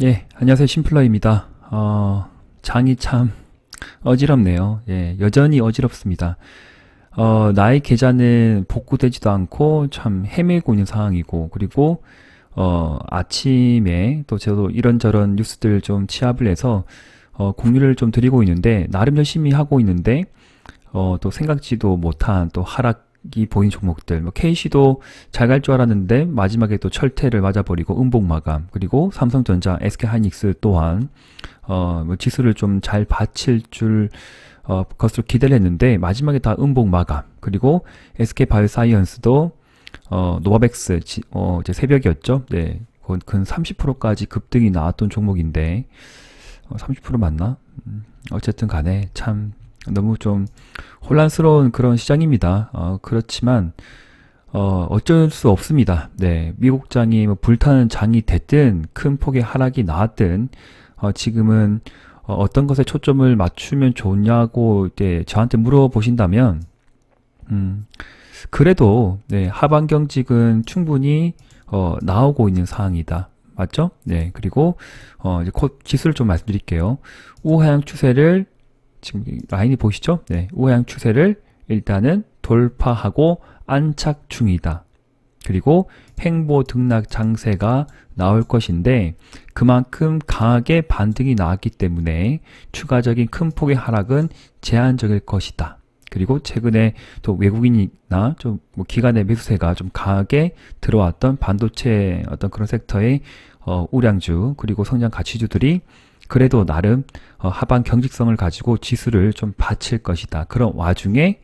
예, 안녕하세요. 심플러입니다. 장이 참 어지럽네요. 예, 여전히 어지럽습니다. 나의 계좌는 복구되지도 않고 참 헤매고 있는 상황이고, 그리고, 아침에 또 저도 이런저런 뉴스들 좀 취합을 해서, 공유를 좀 드리고 있는데, 나름 열심히 하고 있는데, 또 생각지도 못한 또 하락이 보인 종목들, 뭐 KC도 잘 갈 줄 알았는데 마지막에 또 철퇴를 맞아버리고 음봉 마감, 그리고 삼성전자, SK하이닉스 또한 뭐 지수를 좀 잘 받칠 줄 것으로 기대를 했는데 마지막에 다 음봉 마감, 그리고 SK바이오사이언스도 노바백스 이제 새벽이었죠. 네, 근 30%까지 급등이 나왔던 종목인데 30% 맞나? 어쨌든 간에 참 너무 좀 혼란스러운 그런 시장입니다. 그렇지만 어쩔 수 없습니다. 네, 미국 장이 뭐 불타는 장이 됐든 큰 폭의 하락이 나왔든 지금은 어떤 것에 초점을 맞추면 좋냐고 이제 저한테 물어보신다면 그래도 네, 하반 경직은 충분히 나오고 있는 상황이다. 맞죠? 네, 그리고 이제 곧 지수를 좀 말씀드릴게요. 우하향 추세를 지금 라인이 보이시죠? 네, 우하향 추세를 일단은 돌파하고 안착 중이다. 그리고 횡보 등락 장세가 나올 것인데 그만큼 강하게 반등이 나왔기 때문에 추가적인 큰 폭의 하락은 제한적일 것이다. 그리고 최근에 또 외국인이나 좀뭐 기관의 매수세가 좀 강하게 들어왔던 반도체 어떤 그런 섹터의 우량주 그리고 성장 가치주들이 그래도 나름 하반 경직성을 가지고 지수를 좀 받칠 것이다. 그런 와중에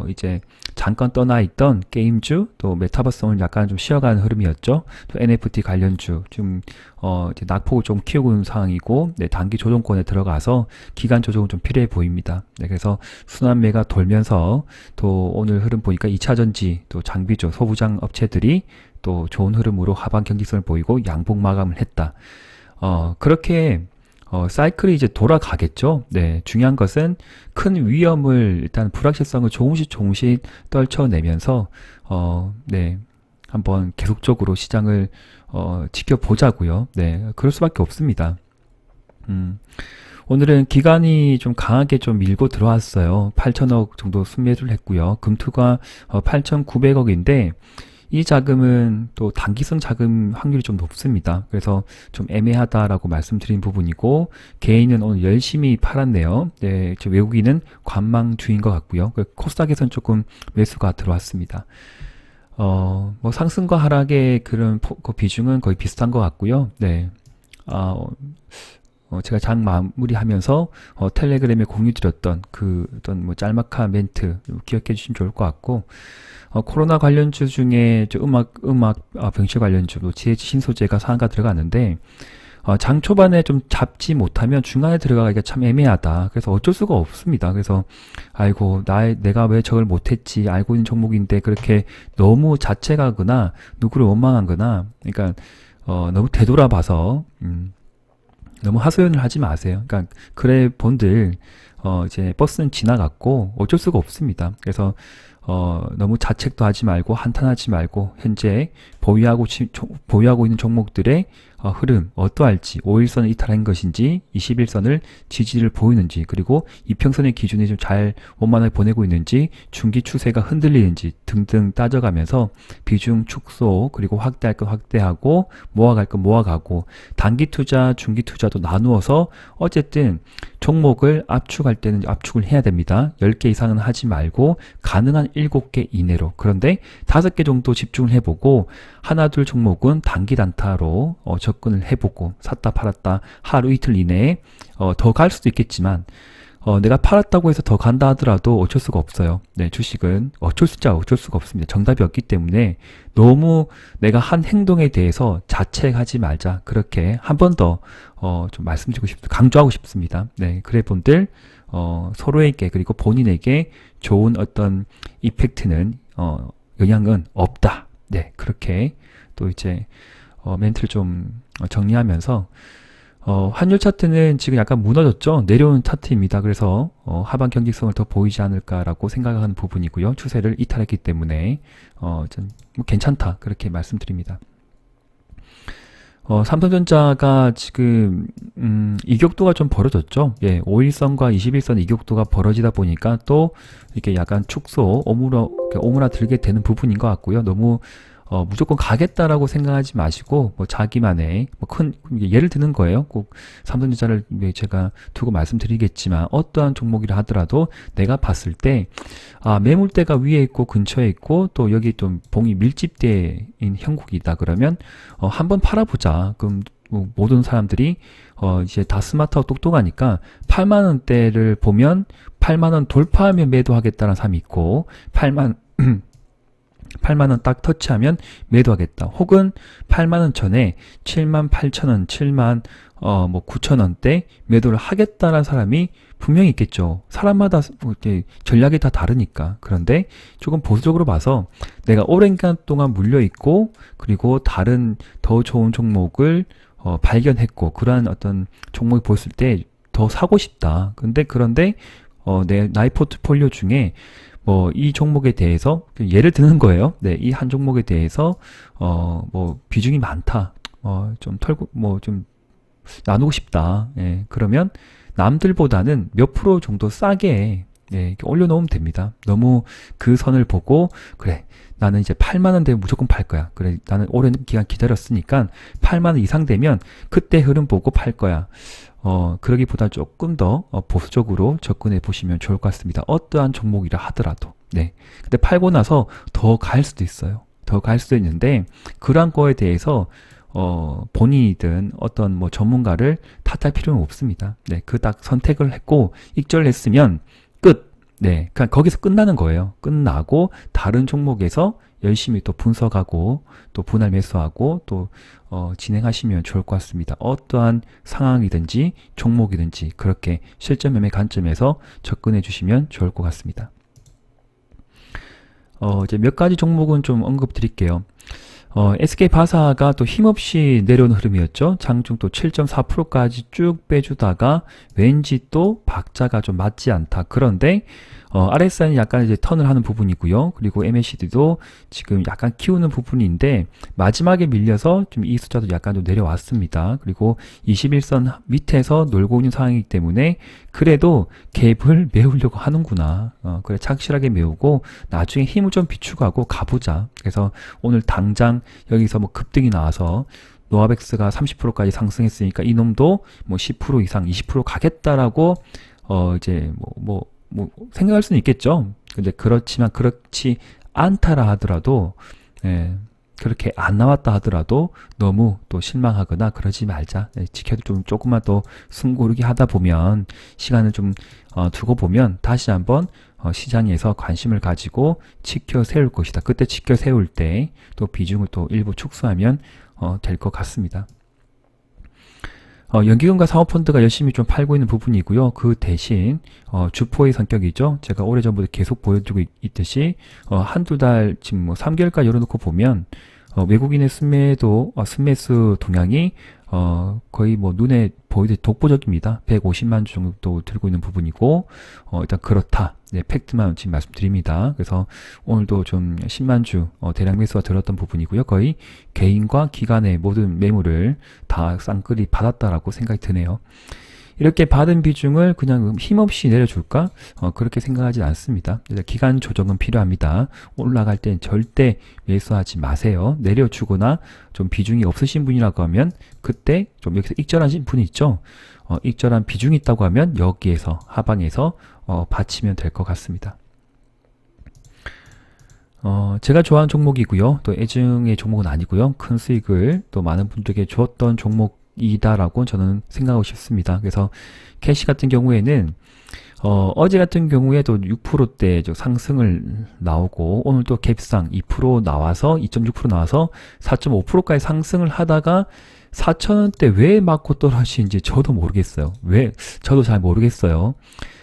이제 잠깐 떠나 있던 게임주 또 메타버스를 약간 좀 쉬어가는 흐름이었죠. 또 NFT 관련주 좀 이제 낙폭을 좀 키우고 있는 상황이고, 네, 단기 조정권에 들어가서 기간 조정은 좀 필요해 보입니다. 네, 그래서 순환매가 돌면서 또 오늘 흐름 보니까 2차전지 또 장비주 소부장 업체들이 또 좋은 흐름으로 하반 경직성을 보이고 양봉 마감을 했다. 그렇게 사이클이 이제 돌아가겠죠. 네, 중요한 것은 큰 위험을 일단 불확실성을 조금씩 떨쳐내면서 네, 한번 계속적으로 시장을 지켜보자고요. 네, 그럴 수밖에 없습니다. 오늘은 기관이 좀 강하게 좀 밀고 들어왔어요. 8천억 정도 순매수를 했고요. 금투가 8,900억인데 이 자금은 또 단기성 자금 확률이 좀 높습니다. 그래서 좀 애매하다라고 말씀드린 부분이고, 개인은 오늘 열심히 팔았네요. 네, 저 외국인은 관망주인 것 같고요. 코스닥에선 조금 매수가 들어왔습니다. 뭐 상승과 하락의 그런 그 비중은 거의 비슷한 것 같고요. 네. 제가 장 마무리하면서 텔레그램에 공유 드렸던 그 어떤 뭐 짤막한 멘트 기억해 주시면 좋을 것 같고, 코로나 관련주 중에 저 음악 병실 관련주, 또 지혜지 신소재가 상한가 들어갔는데, 장 초반에 좀 잡지 못하면 중간에 들어가기가 참 애매하다. 그래서 어쩔 수가 없습니다. 그래서, 아이고, 내가 왜 저걸 못했지, 알고 있는 종목인데, 그렇게 너무 자책하거나, 누구를 원망하거나, 그러니까, 너무 되돌아봐서, 너무 하소연을 하지 마세요. 그러니까, 그래 본들, 이제 버스는 지나갔고, 어쩔 수가 없습니다. 그래서, 너무 자책도 하지 말고 한탄하지 말고 현재 보유하고 있는 종목들의 흐름 어떠할지 5일선을 이탈한 것인지 21선을 지지를 보이는지 그리고 이평선의 기준이 좀 잘 원만하게 보내고 있는지 중기 추세가 흔들리는지 등등 따져가면서 비중 축소 그리고 확대할 건 확대하고 모아갈 건 모아가고 단기 투자 중기 투자도 나누어서 어쨌든 종목을 압축할 때는 압축을 해야 됩니다. 10개 이상은 하지 말고 가능한 7개 이내로. 그런데 5개 정도 집중을 해보고 하나 둘 종목은 단기 단타로 접근을 해보고 샀다 팔았다 하루 이틀 이내에 더 갈 수도 있겠지만 내가 팔았다고 해서 더 간다 하더라도 어쩔 수가 없어요. 네, 주식은 어쩔 수가 없습니다. 정답이 없기 때문에 너무 내가 한 행동에 대해서 자책하지 말자. 그렇게 한 번 더 좀 말씀드리고 강조하고 싶습니다. 네, 그래 본들 서로에게 그리고 본인에게 좋은 어떤 이펙트는 영향은 없다. 네, 그렇게 또 이제 멘트를 좀 정리하면서 환율 차트는 지금 약간 무너졌죠. 내려오는 차트입니다. 그래서 하반 경직성을 더 보이지 않을까라고 생각하는 부분이고요. 추세를 이탈했기 때문에 좀 괜찮다 그렇게 말씀드립니다. 삼성전자가 지금 이격도가 좀 벌어졌죠. 예, 5일선과 21선 이격도가 벌어지다 보니까 또 이렇게 약간 축소, 오므라들게 되는 부분인 것 같고요. 너무 무조건 가겠다라고 생각하지 마시고 뭐 자기만의 큰 예를 드는 거예요. 꼭 삼성전자를 제가 두고 말씀드리겠지만 어떠한 종목이라 하더라도 내가 봤을 때 매물대가 위에 있고 근처에 있고 또 여기 좀 봉이 밀집대인 형국이다 그러면 한번 팔아보자. 그럼 모든 사람들이 이제 다 스마트하고 똑똑하니까 8만 원대를 보면 8만 원 돌파하면 매도하겠다는 사람이 있고 8만 원 딱 터치하면 매도하겠다. 혹은 8만 원 전에 7만 8천 원, 7만 9천 원대 매도를 하겠다는 사람이 분명히 있겠죠. 사람마다 전략이 다 다르니까. 그런데 조금 보수적으로 봐서 내가 오랜 기간 동안 물려 있고 그리고 다른 더 좋은 종목을 발견했고 그러한 어떤 종목을 보았을 때 더 사고 싶다. 그런데 나의 포트폴리오 중에 이 종목에 대해서 예를 드는 거예요. 네, 이 한 종목에 대해서 비중이 많다. 좀 털고 좀 나누고 싶다. 예, 그러면 남들보다는 몇 프로 정도 싸게 이렇게 올려놓으면 됩니다. 너무 그 선을 보고 그래 나는 이제 8만 원 되면 무조건 팔 거야. 그래 나는 오랜 기간 기다렸으니까 8만 원 이상 되면 그때 흐름 보고 팔 거야. 그러기보다 조금 더 보수적으로 접근해 보시면 좋을 것 같습니다. 어떠한 종목이라 하더라도. 네. 근데 팔고 나서 더 갈 수도 있어요. 더 갈 수도 있는데, 그러한 거에 대해서, 본인이든 어떤 전문가를 탓할 필요는 없습니다. 네. 그 딱 선택을 했고, 익절했으면 끝. 네. 그냥 거기서 끝나는 거예요. 끝나고, 다른 종목에서 열심히 또 분석하고, 또 분할 매수하고, 또, 진행하시면 좋을 것 같습니다. 어떠한 상황이든지, 종목이든지, 그렇게 실전 매매 관점에서 접근해 주시면 좋을 것 같습니다. 이제 몇 가지 종목은 좀 언급 드릴게요. SK바사가 또 힘없이 내려오는 흐름이었죠. 장중 또 7.4%까지 쭉 빼주다가 왠지 또 박자가 좀 맞지 않다. 그런데 RSI는 약간 이제 턴을 하는 부분이고요. 그리고 MACD도 지금 약간 키우는 부분인데 마지막에 밀려서 좀 이 숫자도 약간 좀 내려왔습니다. 그리고 21선 밑에서 놀고 있는 상황이기 때문에 그래도 갭을 메우려고 하는구나. 그래 착실하게 메우고 나중에 힘을 좀 비축하고 가보자. 그래서 오늘 당장 여기서 급등이 나와서 노아백스가 30%까지 상승했으니까 이놈도 10% 이상 20% 가겠다라고 이제 생각할 수는 있겠죠. 근데 그렇지만 그렇지 않다라 하더라도 그렇게 안 나왔다 하더라도 너무 또 실망하거나 그러지 말자. 지켜도 좀 조금만 더 숨고르기 하다 보면 시간을 좀 두고 보면 다시 한번 시장에서 관심을 가지고 지켜 세울 것이다. 그때 지켜 세울 때 또 비중을 또 일부 축소하면 될 것 같습니다. 연기금과 사모펀드가 열심히 좀 팔고 있는 부분이고요. 그 대신 주포의 성격이죠. 제가 오래전부터 계속 보여주고 있듯이 한두 달 지금 3개월까지 열어놓고 보면 외국인의 순매수 동향이 거의 눈에 보이듯이 독보적입니다. 150만 주 정도 들고 있는 부분이고 일단 그렇다. 네, 팩트만 지금 말씀드립니다. 그래서 오늘도 좀 10만 주 대량 매수가 들었던 부분이고요. 거의 개인과 기관의 모든 매물을 다 쌍끌이 받았다라고 생각이 드네요. 이렇게 받은 비중을 그냥 힘없이 내려줄까? 그렇게 생각하지 않습니다. 기간 조정은 필요합니다. 올라갈 땐 절대 매수하지 마세요. 내려주거나 좀 비중이 없으신 분이라고 하면 그때 좀 여기서 익절하신 분이 있죠. 익절한 비중이 있다고 하면 여기에서 하방에서 받치면 될 것 같습니다. 제가 좋아하는 종목이고요. 또 애증의 종목은 아니고요. 큰 수익을 또 많은 분들에게 주었던 종목이다라고 저는 생각하고 싶습니다. 그래서 캐시 같은 경우에는 어제 같은 경우에도 6%대 상승을 나오고 오늘 또 갭상 2% 나와서 2.6% 나와서 4.5%까지 상승을 하다가 4,000원대 왜 맞고 떨어지는지 저도 모르겠어요. 저도 잘 모르겠어요.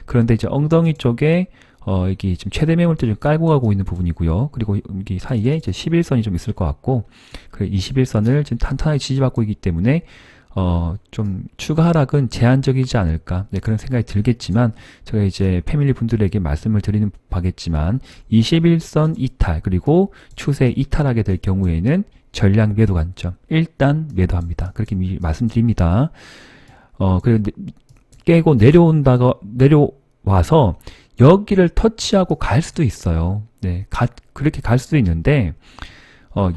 그런데 이제 엉덩이 쪽에 여기 지금 최대 매물대 좀 깔고 가고 있는 부분이고요. 그리고 여기 사이에 이제 11선이 좀 있을 것 같고, 그 21선을 지금 탄탄하게 지지받고 있기 때문에 좀 추가 하락은 제한적이지 않을까, 네, 그런 생각이 들겠지만, 제가 이제 패밀리 분들에게 말씀을 드리는 바겠지만, 21선 이탈, 그리고 추세 이탈하게 될 경우에는 전량 매도 관점, 일단 매도합니다. 그렇게 말씀드립니다. 그리고 깨고 내려와서 여기를 터치하고 갈 수도 있어요. 네, 그렇게 갈 수도 있는데,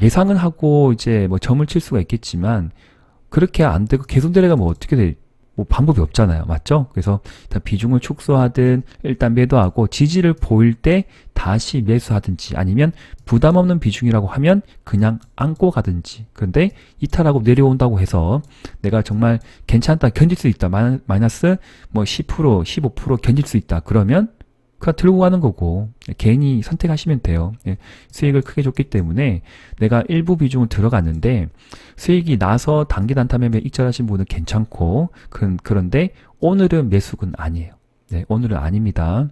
예상은 하고 이제 뭐 점을 칠 수가 있겠지만, 그렇게 안 되고 계속 내려가면 어떻게 돼? 뭐 방법이 없잖아요. 맞죠? 그래서 일단 비중을 축소하든 일단 매도하고 지지를 보일 때 다시 매수하든지 아니면 부담 없는 비중이라고 하면 그냥 안고 가든지. 그런데 이탈하고 내려온다고 해서 내가 정말 괜찮다, 견딜 수 있다, 마이너스 뭐 10%, 15% 견딜 수 있다. 그러면 그냥 들고 가는 거고 개인이 선택하시면 돼요. 예, 수익을 크게 줬기 때문에 내가 일부 비중을 들어갔는데 수익이 나서 단기 단타 매매 익절하신 분은 괜찮고 그런데 오늘은 매수는 아니에요. 네, 오늘은 아닙니다.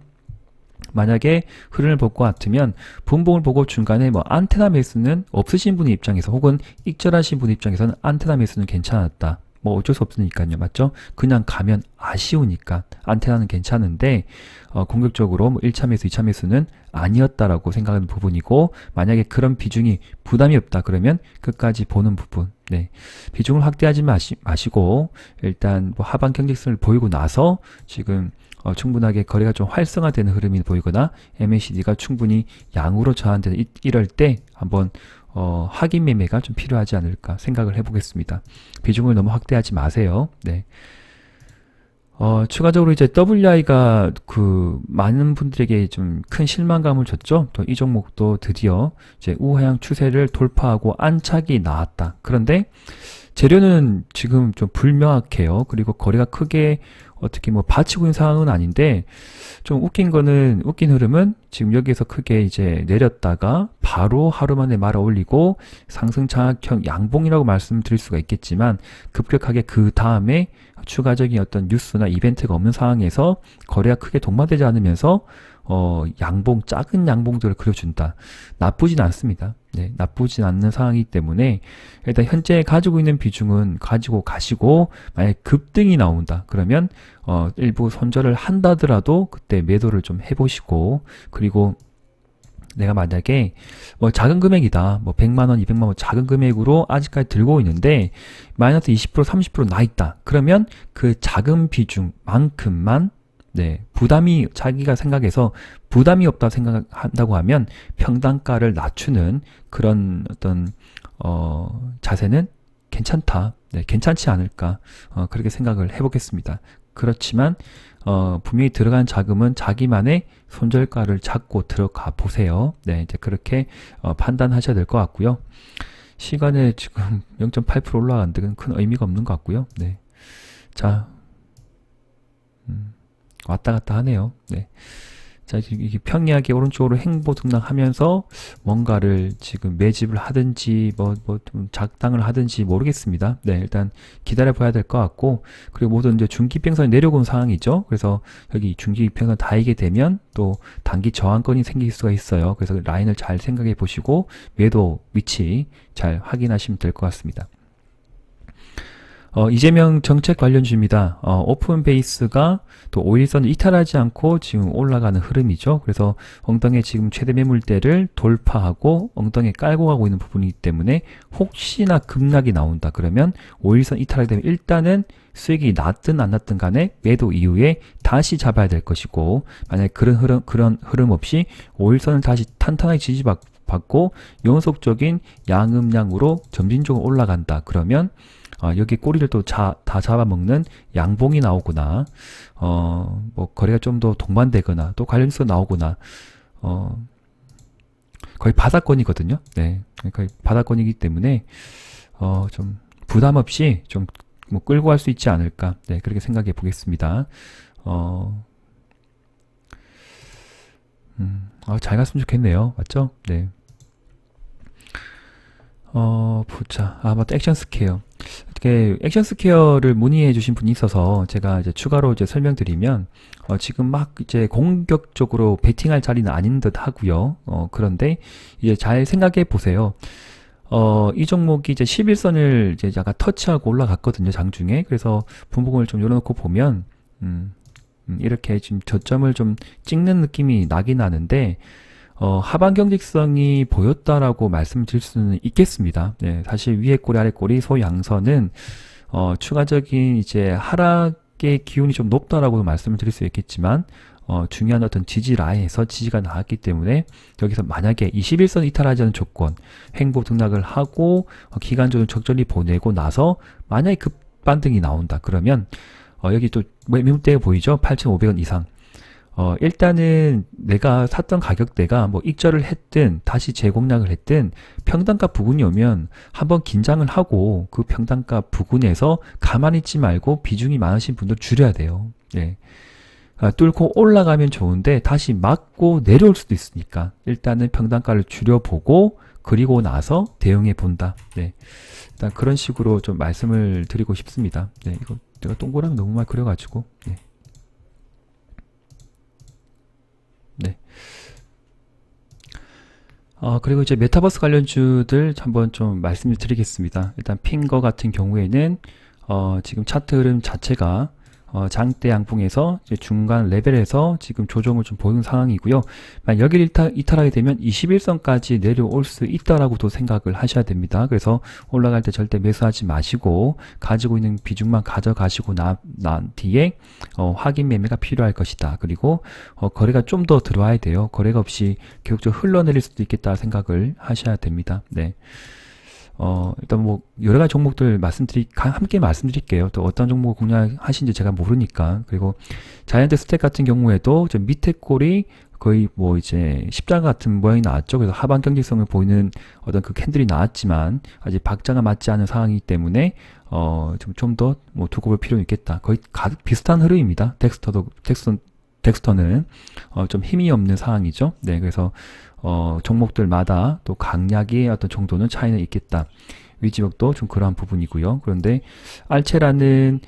만약에 흐름을 볼 것 같으면 분봉을 보고 중간에 뭐 안테나 매수는 없으신 분 입장에서 혹은 익절하신 분 입장에서는 안테나 매수는 괜찮았다. 뭐 어쩔 수 없으니까요. 맞죠? 그냥 가면 아쉬우니까 안테나는 괜찮은데 공격적으로 뭐 1차 매수, 2차 매수는 아니었다라고 생각하는 부분이고 만약에 그런 비중이 부담이 없다 그러면 끝까지 보는 부분. 네. 비중을 확대하지 마시고 일단 뭐 하방 경직성을 보이고 나서 지금 충분하게 거래가 좀 활성화되는 흐름이 보이거나 MACD가 충분히 양으로 저항되는 이럴 때 한번 확인 매매가 좀 필요하지 않을까 생각을 해보겠습니다. 비중을 너무 확대하지 마세요. 네. 추가적으로 이제 WI가 많은 분들에게 좀 큰 실망감을 줬죠. 또 이 종목도 드디어 이제 우하향 추세를 돌파하고 안착이 나왔다. 그런데 재료는 지금 좀 불명확해요. 그리고 거래가 크게 어떻게 뭐 받치고 있는 상황은 아닌데 좀 웃긴 흐름은 지금 여기에서 크게 이제 내렸다가 바로 하루 만에 말아 올리고 상승 장악형 양봉이라고 말씀드릴 수가 있겠지만 급격하게 그 다음에 추가적인 어떤 뉴스나 이벤트가 없는 상황에서 거래가 크게 동반되지 않으면서 작은 양봉들을 그려준다. 나쁘진 않습니다. 네, 나쁘진 않는 상황이기 때문에 일단 현재 가지고 있는 비중은 가지고 가시고 만약에 급등이 나온다. 그러면 일부 손절을 한다더라도 그때 매도를 좀 해보시고 그리고 내가 만약에 뭐 작은 금액이다. 뭐 100만원, 200만원 작은 금액으로 아직까지 들고 있는데 마이너스 20%, 30% 나 있다. 그러면 그 작은 비중만큼만 네, 자기가 생각해서 부담이 없다 생각한다고 하면 평단가를 낮추는 그런 어떤, 자세는 괜찮다. 네, 괜찮지 않을까. 그렇게 생각을 해보겠습니다. 그렇지만, 분명히 들어간 자금은 자기만의 손절가를 잡고 들어가 보세요. 네, 이제 그렇게, 판단하셔야 될 것 같고요. 시간에 지금 0.8% 올라가는데 큰 의미가 없는 것 같고요. 네. 자, 왔다 갔다 하네요. 네. 자, 이게 평이하게 오른쪽으로 행보 등락하면서 뭔가를 지금 매집을 하든지 좀 작당을 하든지 모르겠습니다. 네, 일단 기다려 봐야 될 것 같고 그리고 모든 이제 중기 평선이 내려온 상황이죠. 그래서 여기 중기 평선 닿이게 되면 또 단기 저항권이 생길 수가 있어요. 그래서 라인을 잘 생각해 보시고 매도 위치 잘 확인하시면 될 것 같습니다. 이재명 정책 관련주입니다. 오픈 베이스가 또 5일선을 이탈하지 않고 지금 올라가는 흐름이죠. 그래서 엉덩이에 지금 최대 매물대를 돌파하고 엉덩이에 깔고 가고 있는 부분이기 때문에 혹시나 급락이 나온다 그러면 5일선 이탈하게 되면 일단은 수익이 났든 안 났든 간에 매도 이후에 다시 잡아야 될 것이고 만약에 그런 흐름 없이 5일선을 다시 탄탄하게 지지받고 연속적인 양음량으로 점진적으로 올라간다 그러면 여기 꼬리를 또 다 잡아먹는 양봉이 나오거나, 뭐, 거래가 좀 더 동반되거나, 또 관련주가 나오거나, 거의 바닥권이거든요. 네. 거의 바닥권이기 때문에, 좀, 부담 없이 좀, 뭐, 끌고 갈 수 있지 않을까. 네. 그렇게 생각해 보겠습니다. 잘 갔으면 좋겠네요. 맞죠? 네. 보자. 맞다. 액션 스퀘어. 어떻게 액션 스퀘어를 문의해 주신 분이 있어서 제가 이제 추가로 이제 설명드리면 지금 막 이제 공격적으로 베팅할 자리는 아닌 듯 하고요. 그런데 이제 잘 생각해 보세요. 이 종목이 이제 11선을 이제 약간 터치하고 올라갔거든요, 장중에. 그래서 분봉을 좀 열어놓고 보면, 이렇게 지금 저점을 좀 찍는 느낌이 나긴 나는데, 하반 경직성이 보였다라고 말씀드릴 수는 있겠습니다. 네, 사실 위에 꼬리, 아래 꼬리, 소양선은, 추가적인 이제 하락의 기운이 좀 높다라고 말씀을 드릴 수 있겠지만, 중요한 어떤 지지 라인에서 지지가 나왔기 때문에 여기서 만약에 21선 이탈하지 않은 조건, 횡보 등락을 하고 기간적으로 적절히 보내고 나서 만약에 급반등이 나온다. 그러면 여기 또 매물대 보이죠? 8,500원 이상. 일단은 내가 샀던 가격대가 뭐 익절을 했든 다시 재공략을 했든 평단가 부근이 오면 한번 긴장을 하고 그 평단가 부근에서 가만히 있지 말고 비중이 많으신 분들 줄여야 돼요. 네. 뚫고 올라가면 좋은데 다시 맞고 내려올 수도 있으니까 일단은 평단가를 줄여보고 그리고 나서 대응해 본다. 네. 일단 그런 식으로 좀 말씀을 드리고 싶습니다. 네. 이거 내가 동그라미 너무 많이 그려가지고. 네. 네. 그리고 이제 메타버스 관련주들 한번 좀 말씀을 드리겠습니다. 일단 핑거 같은 경우에는 지금 차트 흐름 자체가 장대 양봉에서 이제 중간 레벨에서 지금 조정을 좀 보이는 상황이고요. 만약 여기를 이탈하게 되면 21선까지 내려올 수 있다라고도 생각을 하셔야 됩니다. 그래서 올라갈 때 절대 매수하지 마시고 가지고 있는 비중만 가져가시고 난 뒤에 확인 매매가 필요할 것이다. 그리고 거래가 좀 더 들어와야 돼요. 거래가 없이 계속적으로 흘러내릴 수도 있겠다 생각을 하셔야 됩니다. 네. 일단 뭐 여러 가지 종목들 함께 말씀드릴게요. 또 어떤 종목 공략하신지 제가 모르니까. 그리고 자이언트 스택 같은 경우에도 저 밑에 꼴이 거의 뭐 이제 십자가 같은 모양이 나왔죠. 그래서 하반 경직성을 보이는 어떤 그 캔들이 나왔지만 아직 박자가 맞지 않은 상황이기 때문에 좀 더 뭐 두고 볼 필요는 있겠다. 거의 비슷한 흐름입니다. 덱스터는 좀 힘이 없는 상황이죠. 네, 그래서 종목들마다 또 강약의 어떤 정도는 차이는 있겠다. 위지역도 좀 그러한 부분이고요. 그런데 알체라는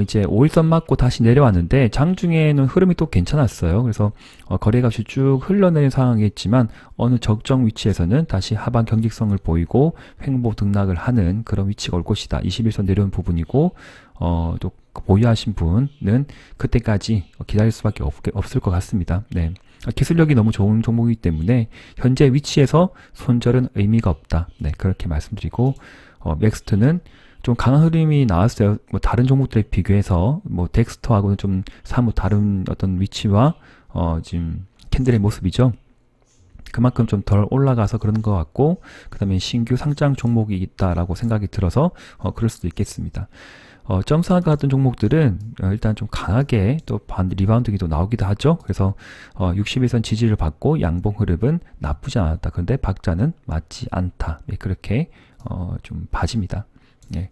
이제 5일선 맞고 다시 내려왔는데 장중에는 흐름이 또 괜찮았어요. 그래서 거래값이 쭉 흘러내린 상황이었지만 어느 적정 위치에서는 다시 하반 경직성을 보이고 횡보 등락을 하는 그런 위치가 올 것이다. 21선 내려온 부분이고 또 보유하신 분은 그때까지 기다릴 수밖에 없을 것 같습니다. 네. 기술력이 너무 좋은 종목이기 때문에 현재 위치에서 손절은 의미가 없다. 네, 그렇게 말씀드리고 맥스트는 좀 강한 흐름이 나왔어요. 뭐 다른 종목들에 비교해서 뭐 덱스터하고는 좀 사뭇 다른 어떤 위치와 지금 캔들의 모습이죠. 그만큼 좀 덜 올라가서 그런 것 같고 그 다음에 신규 상장 종목이 있다라고 생각이 들어서 그럴 수도 있겠습니다. 점사 같은 종목들은 일단 좀 강하게 또 리바운드기도 나오기도 하죠. 그래서 61선 지지를 받고 양봉 흐름은 나쁘지 않았다. 그런데 박자는 맞지 않다. 네, 그렇게 좀 봐집니다. 네.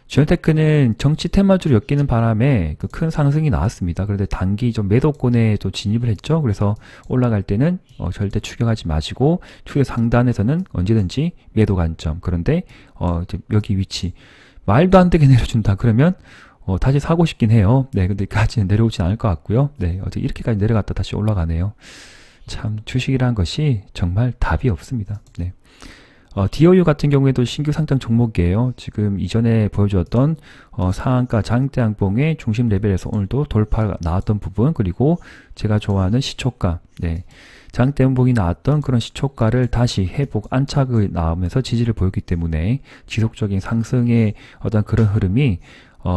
지온테크는 정치 테마주로 엮이는 바람에 그 큰 상승이 나왔습니다. 그런데 단기 좀 매도권에 또 진입을 했죠. 그래서 올라갈 때는 절대 추격하지 마시고 추격 상단에서는 언제든지 매도 관점. 그런데 이제 여기 위치 말도 안 되게 내려준다 그러면 다시 사고 싶긴 해요. 네, 근데 까지는 내려오진 않을 것 같고요. 네, 어제 이렇게까지 내려갔다 다시 올라가네요. 참 주식이란 것이 정말 답이 없습니다. 네. DOU 같은 경우에도 신규 상장 종목이에요. 지금 이전에 보여주었던 상한가 장대 양봉의 중심 레벨에서 오늘도 돌파가 나왔던 부분, 그리고 제가 좋아하는 시초가, 네, 장대 양봉이 나왔던 그런 시초가를 다시 회복 안착이 나오면서 지지를 보였기 때문에 지속적인 상승의 어떤 그런 흐름이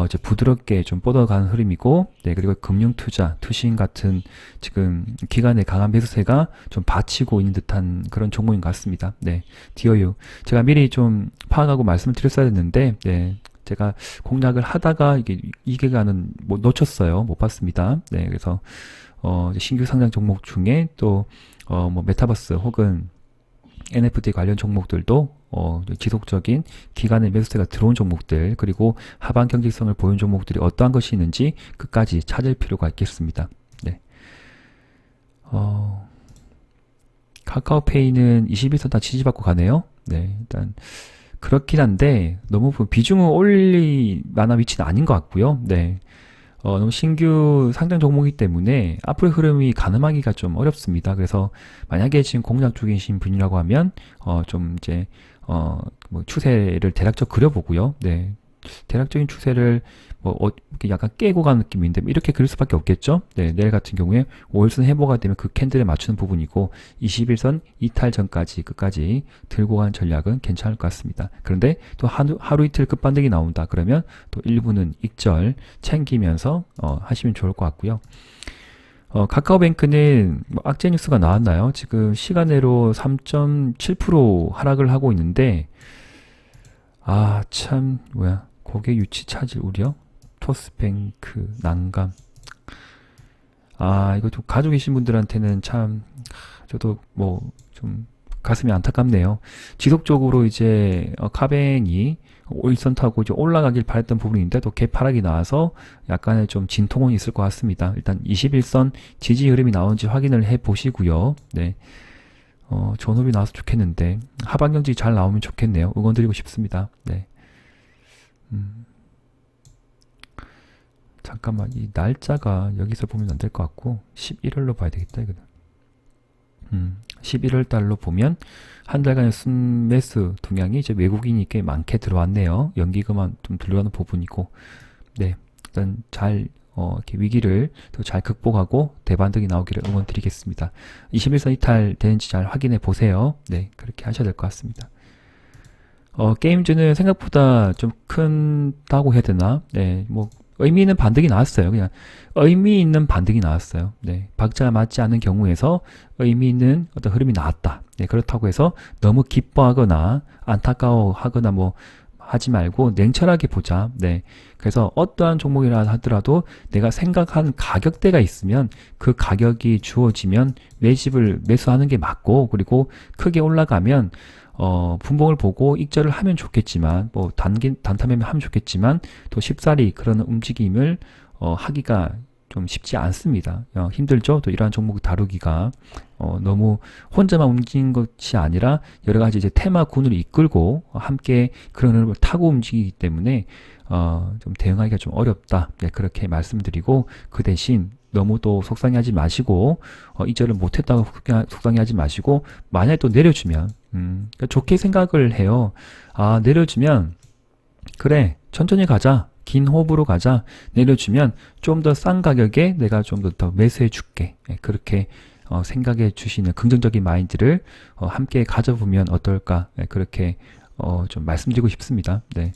이제 부드럽게 좀 뻗어가는 흐름이고, 네, 그리고 금융투자, 투신 같은 지금 기관의 강한 매수세가 좀 받치고 있는 듯한 그런 종목인 것 같습니다. 네, DOU. 제가 미리 좀 파악하고 말씀을 드렸어야 했는데, 네, 제가 공략을 하다가 이게가는 못 놓쳤어요. 못 봤습니다. 네, 그래서, 신규 상장 종목 중에 또, 뭐, 메타버스 혹은 NFT 관련 종목들도 지속적인 기간의 매수세가 들어온 종목들, 그리고 하반 경직성을 보인 종목들이 어떠한 것이 있는지 끝까지 찾을 필요가 있겠습니다. 네. 카카오페이는 21선 다 지지받고 가네요. 네, 일단 그렇긴 한데 너무 비중을 올릴 만한 위치는 아닌 것 같고요. 네. 너무 신규 상장 종목이기 때문에 앞으로의 흐름이 가늠하기가 좀 어렵습니다. 그래서 만약에 지금 공략 중이신 분이라고 하면 좀 이제 뭐 추세를 대략적 그려보고요. 네. 대략적인 추세를 이렇게 약간 깨고 가는 느낌인데 이렇게 그릴 수밖에 없겠죠. 네, 내일 같은 경우에 5일선 해보가 되면 그 캔들에 맞추는 부분이고 21선 이탈 전까지 끝까지 들고 간 전략은 괜찮을 것 같습니다. 그런데 또 하루 이틀 급반등이 나온다 그러면 또 일부는 익절 챙기면서 하시면 좋을 것 같고요. 카카오뱅크는 뭐 악재 뉴스가 나왔나요? 지금 시간외로 3.7% 하락을 하고 있는데 참 고객 유치 차질 우려? 토스뱅크 난감. 이거 좀 가지고 계신 분들한테는 참 저도 뭐 좀 가슴이 안타깝네요. 지속적으로 이제 카뱅이 일선 타고 이제 올라가길 바랬던 부분인데 또 개파락이 나와서 약간의 좀 진통은 있을 것 같습니다. 일단 21선 지지 흐름이 나오는지 확인을 해 보시고요. 네. 좋은 흐름이 나와서 좋겠는데 하반 경직이 잘 나오면 좋겠네요. 응원 드리고 싶습니다. 네. 잠깐만 이 날짜가 여기서 보면 안 될 것 같고 11월로 봐야 되겠다 이거는. 11월 달로 보면 한 달간의 순매수 동향이 이제 외국인이 꽤 많게 들어왔네요. 연기금만 좀 들어가는 부분이고, 네 일단 잘 이렇게 위기를 더 잘 극복하고 대반등이 나오기를 응원드리겠습니다. 21선 이탈 되는지 잘 확인해 보세요. 네 그렇게 하셔야 될 것 같습니다. 게임즈는 생각보다 좀 큰다고 해야 되나? 네, 뭐 의미 있는 반등이 나왔어요. 그냥 의미 있는 반등이 나왔어요. 네, 박자가 맞지 않는 경우에서 의미 있는 어떤 흐름이 나왔다. 네, 그렇다고 해서 너무 기뻐하거나 안타까워하거나 뭐 하지 말고 냉철하게 보자. 네, 그래서 어떠한 종목이라 하더라도 내가 생각한 가격대가 있으면 그 가격이 주어지면 매집을 매수하는 게 맞고, 그리고 크게 올라가면 분봉을 보고 익절을 하면 좋겠지만, 뭐 단타매매 하면 좋겠지만, 또 쉽사리 그런 움직임을 하기가 좀 쉽지 않습니다. 힘들죠? 또 이러한 종목을 다루기가 너무 혼자만 움직이는 것이 아니라 여러 가지 이제 테마군을 이끌고 함께 그런 흐름을 타고 움직이기 때문에 좀 대응하기가 좀 어렵다. 네, 그렇게 말씀드리고, 그 대신 너무 또 속상해하지 마시고 익절을 못했다고 속상해하지 마시고, 만약에 또 내려주면 그러니까 좋게 생각을 해요. 내려주면 그래 천천히 가자, 긴 호흡으로 가자, 내려주면 좀 더 싼 가격에 내가 좀 더 매수해 줄게. 네, 그렇게 생각해 주시는 긍정적인 마인드를 함께 가져보면 어떨까. 네, 그렇게 좀 말씀드리고 싶습니다. 네,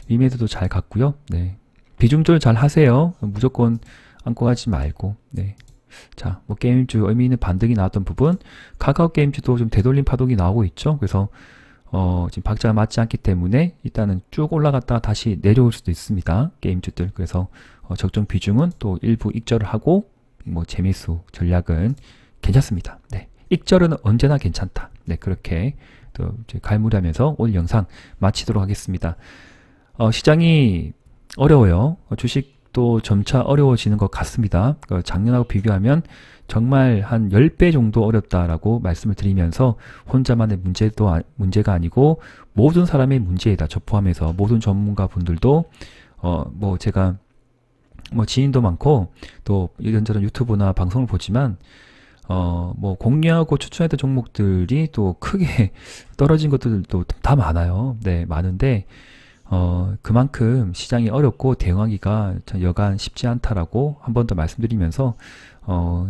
위메드도 잘 갔고요. 네, 비중 조절 잘 하세요. 무조건 안고 가지 말고. 네. 자, 뭐 게임주 의미 있는 반등이 나왔던 부분, 카카오 게임주도 좀 되돌림 파동이 나오고 있죠. 그래서 지금 박자가 맞지 않기 때문에 일단은 쭉 올라갔다가 다시 내려올 수도 있습니다. 게임주들. 그래서 적정 비중은 또 일부 익절을 하고, 뭐 재미수 전략은 괜찮습니다. 네. 익절은 언제나 괜찮다. 네, 그렇게 또 이제 갈무리하면서 오늘 영상 마치도록 하겠습니다. 시장이 어려워요. 주식도 점차 어려워지는 것 같습니다. 작년하고 비교하면 정말 한 10배 정도 어렵다라고 말씀을 드리면서, 혼자만의 문제가 아니고 모든 사람의 문제이다. 저 포함해서 모든 전문가 분들도 뭐 제가 뭐 지인도 많고 또 이런저런 유튜브나 방송을 보지만 뭐 공유하고 추천했던 종목들이 또 크게 떨어진 것들도 다 많아요. 네, 많은데 그만큼 시장이 어렵고 대응하기가 여간 쉽지 않다라고 한 번 더 말씀드리면서,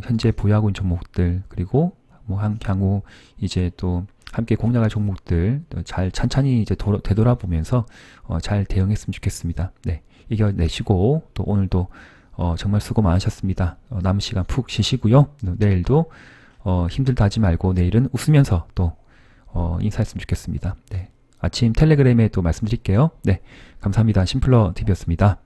현재 보유하고 있는 종목들, 그리고 뭐 향후 이제 또 함께 공략할 종목들 잘 찬찬히 이제 되돌아보면서 잘 대응했으면 좋겠습니다. 네, 이겨내시고 또 오늘도 정말 수고 많으셨습니다. 남은 시간 푹 쉬시고요. 내일도 힘들다 하지 말고 내일은 웃으면서 또 인사했으면 좋겠습니다. 네. 아침 텔레그램에 또 말씀드릴게요. 네, 감사합니다. 심플러 TV였습니다.